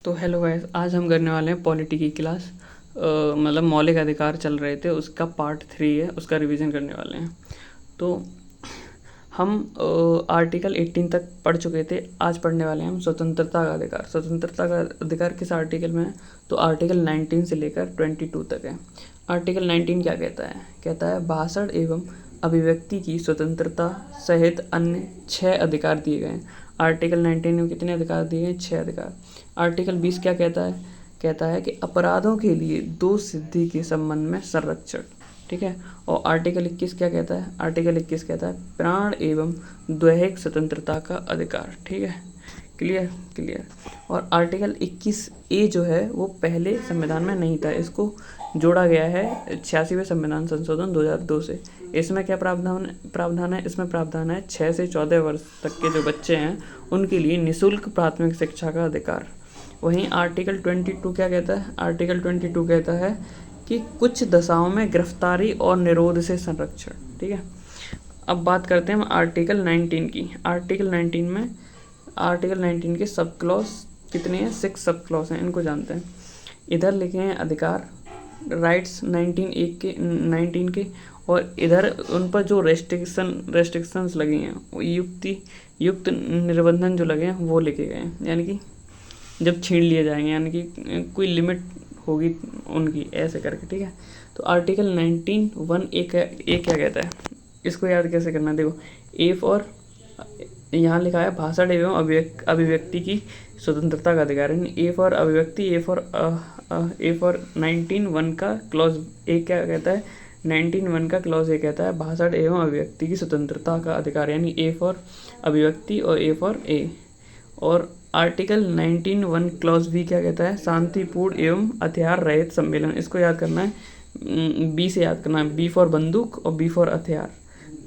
तो hello guys, आज हम करने वाले हैं पॉलिटी की क्लास। मतलब मौलिक अधिकार चल रहे थे, उसका पार्ट 3 है, उसका रिवीजन करने वाले हैं। तो हम आर्टिकल 18 तक पढ़ चुके थे। आज पढ़ने वाले हैं हम स्वतंत्रता का अधिकार। स्वतंत्रता का अधिकार किस आर्टिकल में है? तो आर्टिकल 19 से लेकर 22 तक है। आर्टिकल 19 क्या कहता है? कहता है भाषण एवं अभिव्यक्ति की स्वतंत्रता सहित अन्य 6 अधिकार दिए गए हैं। आर्टिकल 19 में कितने अधिकार दिए गए? 6 अधिकार। आर्टिकल 20 क्या कहता है? कहता है कि अपराधों के लिए दोष सिद्धि के संबंध में संरक्षण। ठीक है। और आर्टिकल 21 क्या कहता है? आर्टिकल 21 कहता है प्राण एवं दैहिक स्वतंत्रता का अधिकार। ठीक है, क्लियर क्लियर। और आर्टिकल 21A जो है वो पहले संविधान में नहीं था, इसको जोड़ा गया है 86वें संविधान संशोधन 2002 से। इसमें क्या प्रावधान है? इसमें प्रावधान है 6 से 14 वर्ष तक के जो बच्चे हैं उनके लिए निःशुल्क प्राथमिक शिक्षा का अधिकार। वहीं आर्टिकल 22 क्या कहता है? आर्टिकल 22 कहता है कि कुछ दशाओं में गिरफ्तारी और निरोध से संरक्षण। ठीक है। अब बात करते हैं हम आर्टिकल 19 की। आर्टिकल 19 के सब क्लॉज कितने हैं? 6 सब क्लॉज हैं, इनको जानते हैं। इधर लिखे हैं अधिकार, राइट्स 19 के, और इधर उन पर जो रेस्ट्रिक्शंस लगी हैं, युक्त निर्बंधन जो लगे हैं वो लिखे गए हैं, यानी कि जब छीन लिए जाएंगे, यानी कि कोई लिमिट होगी उनकी, ऐसे करके। ठीक है। तो आर्टिकल 19(1) क्या कहता है? इसको याद कैसे करना है? देखो, ए फॉर, यहाँ लिखा है भाषण एवं अभिव्यक्ति की स्वतंत्रता का अधिकार। ए फॉर अभिव्यक्ति, ए फॉर 19(1) का क्लॉज ए क्या कहता है? 19(1) का क्लॉज ए कहता है भाषण एवं अभिव्यक्ति की स्वतंत्रता का अधिकार, यानी ए फॉर अभिव्यक्ति और ए फॉर ए। और आर्टिकल 19(1) क्लॉज बी क्या कहता है? शांतिपूर्ण एवं हथियार रहित सम्मेलन। इसको याद करना है, बी से याद करना है, बी फॉर बंदूक और बी फॉर हथियार।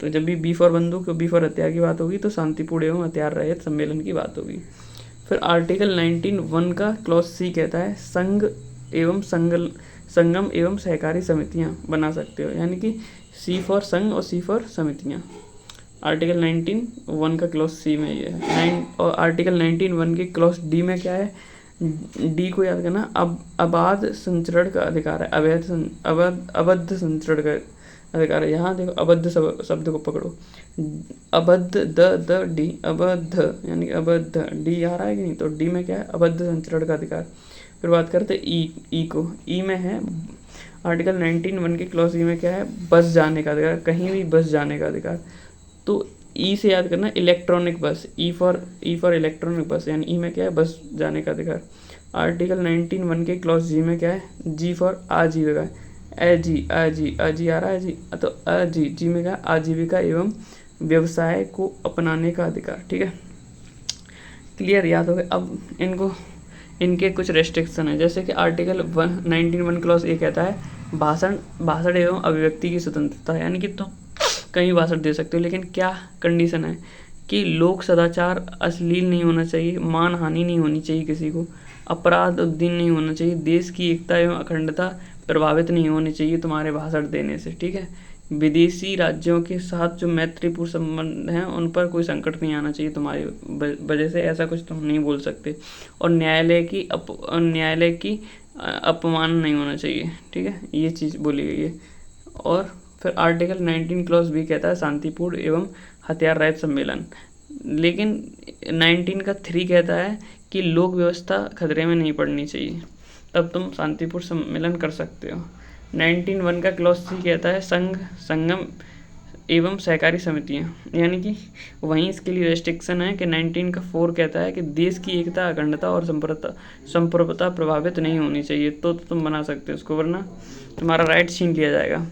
तो जब भी बी फॉर बंदूक और बी फॉर हथियार की बात होगी तो शांतिपूर्ण एवं हथियार रहित सम्मेलन की बात होगी। फिर आर्टिकल 19(1) का क्लॉज सी कहता है संघ एवं संगम एवं सहकारी समितियां बना सकते हो, यानी कि सी फॉर संघ और सी फॉर समितियां। आर्टिकल 19(1) का क्लॉज सी में ये है। और आर्टिकल 19(1) के क्लॉज डी में क्या है? डी को याद करना, अबाध संचरण का अधिकार है, अबद्ध संचरण का अधिकार है। यहाँ देखो, अबद्ध शब्द को पकड़ो, अबद्ध द डी, अबद्ध यानी अबद्ध, डी आ रहा है कि नहीं? तो डी में क्या है? अबद्ध संचरण का अधिकार। फिर बात करते हैं ई को। ई में है आर्टिकल 19(1) के क्लॉज ई में क्या है? बस जाने का अधिकार, कहीं भी बस जाने का अधिकार। तो ई से याद करना इलेक्ट्रॉनिक बस, ई फॉर इलेक्ट्रॉनिक बस, यानी ई में क्या है? बस जाने का अधिकार। आर्टिकल 19(1) के क्लॉज जी में क्या है? जी फॉर आजीविका, अजी आ रहा है जी, तो अजी, जी में क्या? आजीविका एवं व्यवसाय को अपनाने का अधिकार। ठीक है, क्लियर, याद हो गया। अब इनके कुछ रेस्ट्रिक्शन है, जैसे कि आर्टिकल 19(1) क्लॉज ए कहता है भाषण एवं अभिव्यक्ति की स्वतंत्रता, यानी कि तुम कहीं भाषण दे सकते हो, लेकिन क्या कंडीशन है कि लोक सदाचार अश्लील नहीं होना चाहिए, मान हानि नहीं होनी चाहिए किसी को, अपराध उद्दीन नहीं होना चाहिए, देश की एकता एवं अखंडता प्रभावित नहीं होनी चाहिए तुम्हारे भाषण देने से। ठीक है। विदेशी राज्यों के साथ जो मैत्रीपूर्ण संबंध हैं उन पर कोई संकट नहीं आना चाहिए तुम्हारी वजह से, ऐसा कुछ तुम नहीं बोल सकते। और न्यायालय की अपमान नहीं होना चाहिए। ठीक है, ये चीज़ बोली गई है। और फिर आर्टिकल 19 क्लॉज बी कहता है शांतिपूर्ण एवं हथियार रहित सम्मेलन, लेकिन 19 का 3 कहता है कि लोक व्यवस्था खतरे में नहीं पड़नी चाहिए, तब तुम शांतिपूर्ण सम्मेलन कर सकते हो। 19(1) का क्लॉज सी कहता है संगम एवं सहकारी समितियां, यानी कि वहीं इसके लिए रेस्ट्रिक्शन है कि 19 का 4 कहता है कि देश की एकता, अखंडता और संप्रभुता प्रभावित नहीं होनी चाहिए, तो तुम बना सकते हो उसको, वरना तुम्हारा राइट छीन लिया जाएगा।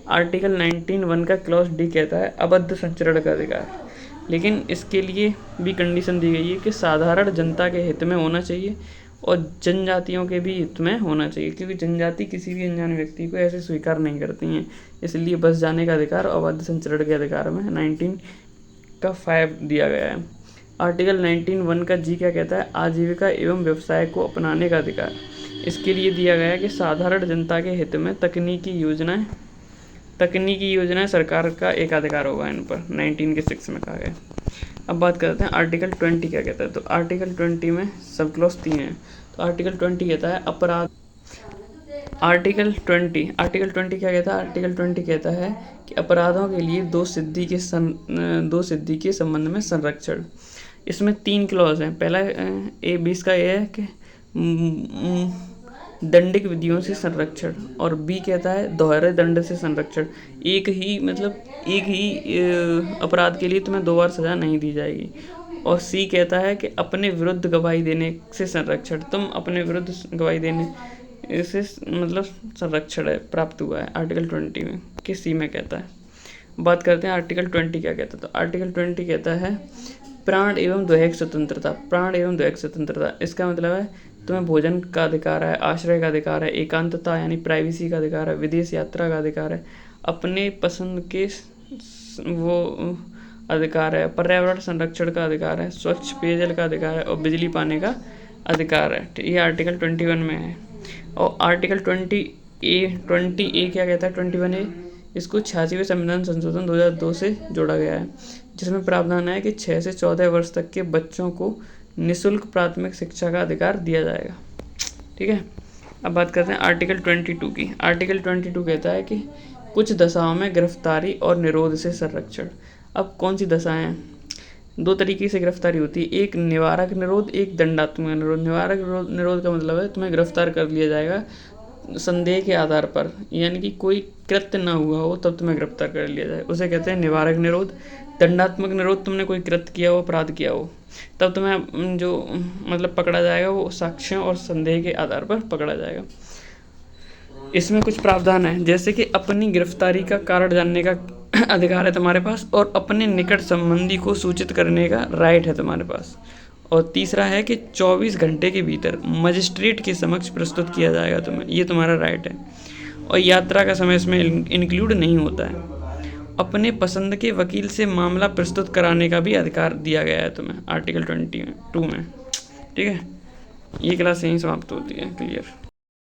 आर्टिकल 19(1) का क्लॉज डी कहता है अबद्ध संचरण का अधिकार, लेकिन इसके लिए भी कंडीशन दी गई है कि साधारण जनता के हित में होना चाहिए और जनजातियों के भी हित में होना चाहिए, क्योंकि जनजाति किसी भी अनजान व्यक्ति को ऐसे स्वीकार नहीं करती हैं। इसलिए बस जाने का अधिकार और अबाध संचरण के अधिकार में 19 का 5 दिया गया है। आर्टिकल 19(1) का जी क्या कहता है? आजीविका एवं व्यवसाय को अपनाने का अधिकार। इसके लिए दिया गया है कि साधारण जनता के हित में तकनीकी योजनाएं सरकार का एक अधिकार होगा इन पर, 19 के 6 में कहा गया। अब बात करते हैं आर्टिकल 20 क्या कहता है। तो आर्टिकल 20 में सब क्लॉज 3 हैं। तो आर्टिकल 20 कहता है अपराध। आर्टिकल 20 क्या कहता है? आर्टिकल 20 कहता है कि अपराधों के लिए दो सिद्धि के संबंध में संरक्षण। इसमें 3 क्लॉज हैं। पहला A20 का ये है कि दंडिक विधियों से संरक्षण, और बी कहता है दोहरे दंड से संरक्षण। एक ही अपराध के लिए तुम्हें 2 बार सजा नहीं दी जाएगी। और सी कहता है कि अपने विरुद्ध गवाही देने से संरक्षण। तुम अपने विरुद्ध गवाही देने से मतलब संरक्षण है प्राप्त हुआ है आर्टिकल 20 में, कि सी में कहता है। बात करते हैं आर्टिकल 20 क्या कहता है। तो आर्टिकल 20 कहता है प्राण एवं दैहिक स्वतंत्रता। प्राण एवं दैहिक स्वतंत्रता, इसका मतलब है तुम्हें भोजन का अधिकार है, आश्रय का अधिकार है, एकांतता यानी प्राइवेसी का अधिकार है, विदेश यात्रा का अधिकार है, अपने पसंद के वो अधिकार है, पर्यावरण संरक्षण का अधिकार है, स्वच्छ पेयजल का अधिकार है, और बिजली पाने का अधिकार है। ये आर्टिकल 21 में है। और आर्टिकल 20A क्या कहता है? 21A इसको 86वें संविधान संशोधन 2002 से जोड़ा गया है, जिसमें प्रावधान है कि 6 से 14 वर्ष तक के बच्चों को निःशुल्क प्राथमिक शिक्षा का अधिकार दिया जाएगा। ठीक है, अब बात करते हैं आर्टिकल 22 की। आर्टिकल 22 कहता है कि कुछ दशाओं में गिरफ्तारी और निरोध से संरक्षण। अब कौन सी दशाएं हैं? 2 तरीके से गिरफ्तारी होती है, एक निवारक निरोध, एक दंडात्मक निरोध। निवारक निरोध का मतलब है तुम्हें गिरफ्तार कर लिया जाएगा संदेह के आधार पर, यानी कि कोई कृत्य ना हुआ हो तब तुम्हें गिरफ्तार कर लिया जाए, उसे कहते हैं निवारक निरोध। दंडात्मक निरोध, तुमने कोई कृत्य किया हो, अपराध किया हो, तब तुम्हें जो मतलब पकड़ा जाएगा वो साक्ष्यों और संदेह के आधार पर पकड़ा जाएगा। इसमें कुछ प्रावधान है, जैसे कि अपनी गिरफ्तारी का कारण जानने का अधिकार है तुम्हारे पास, और अपने निकट संबंधी को सूचित करने का राइट है तुम्हारे पास। और तीसरा है कि 24 घंटे के भीतर मजिस्ट्रेट के समक्ष प्रस्तुत किया जाएगा तुम्हें, ये तुम्हारा राइट है। और यात्रा का समय इसमें इंक्लूड नहीं होता है। अपने पसंद के वकील से मामला प्रस्तुत कराने का भी अधिकार दिया गया है तुम्हें आर्टिकल 22 में। ठीक है, ये क्लास यहीं समाप्त होती है। क्लियर।